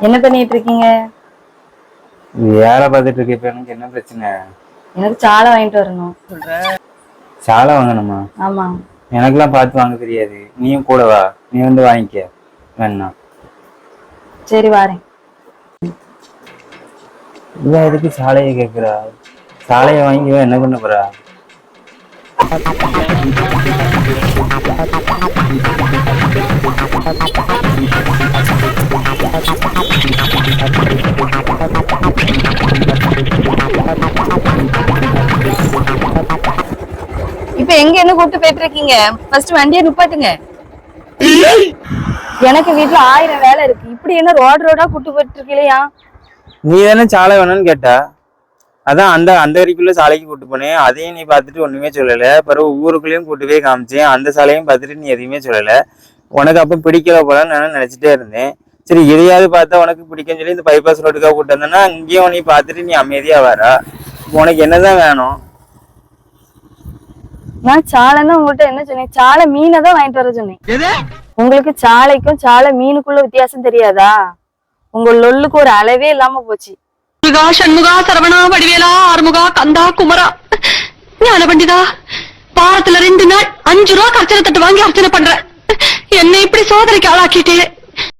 என்ன பண்ணிட்டு இருக்கீங்க? வேலை பார்த்துட்டு இருக்க. இப்ப எனக்கு என்ன பிரச்சனை? எனக்கு சாலை வாங்கிட்டு வரணும். சாலை வாங்கணுமா? ஆமா. எனக்கெல்லாம் பார்த்து வாங்க தெரியாது. நீயும் கூட வா, நீ வந்து வாங்கிக்க வேணா. சரி வாரேன். இவன் எதுக்கு சாலையை கேட்குறா? சாலையை வாங்கி இவன் என்ன பண்ண போறா? இப்ப எங்க என்ன கூப்பிட்டு போயிட்டு இருக்கீங்க? ஃபர்ஸ்ட் வண்டியை நிப்பாட்டுங்க. எனக்கு வீட்டுல 1000 வேலை இருக்கு. இப்படி என்ன ரோடா கூட்டு போயிட்டு இருக்கலையா? நீ தானே சாலை வேணும்னு கேட்டா, அதான் அந்த அந்த வரைக்குள்ள சாலைக்கு கூட்டு போனேன். அதையும் நீ பார்த்துட்டு ஒண்ணுமே சொல்லல. பிறகு ஊருக்குள்ளேயும் கூட்டு போய் காமிச்சேன். அந்த சாலையும் பார்த்துட்டு நீ எதுவுமே சொல்லல. உனக்கு அப்ப பிடிக்கல போலன்னு நான் நினைச்சிட்டே இருந்தேன். சரி, எதையாவது பார்த்தா உனக்கு பிடிக்கும்னு சொல்லி இந்த பைபாஸ் ரோட்டுக்காக கூட்டு வந்தேன்னா இங்கேயும் நீ பார்த்துட்டு நீ அமைதியா வரா. உனக்கு என்னதான் வேணும்? நான் சாலைன்னா உங்கள்கிட்ட என்ன சொன்னேன்? சாலை மீனை தான் வாங்கிட்டு வர சொன்னேன். உங்களுக்கு சாலைக்கும் சாலை மீனுக்குள்ள வித்தியாசம் தெரியாதா? உங்க லொல்லுக்கு ஒரு அளவே இல்லாம போச்சு. முருகா, சண்முகா, சரவணா, வடிவேலா, ஆறுமுகா, கந்தா, குமரா, ஞான பண்டிதா, வாரத்துல 2 நாள் 5 ரூபா கர்ச்சனை தட்டு வாங்கி அர்ச்சனை பண்ற. என்னை இப்படி சோதனைக்கு ஆளாக்கிட்டே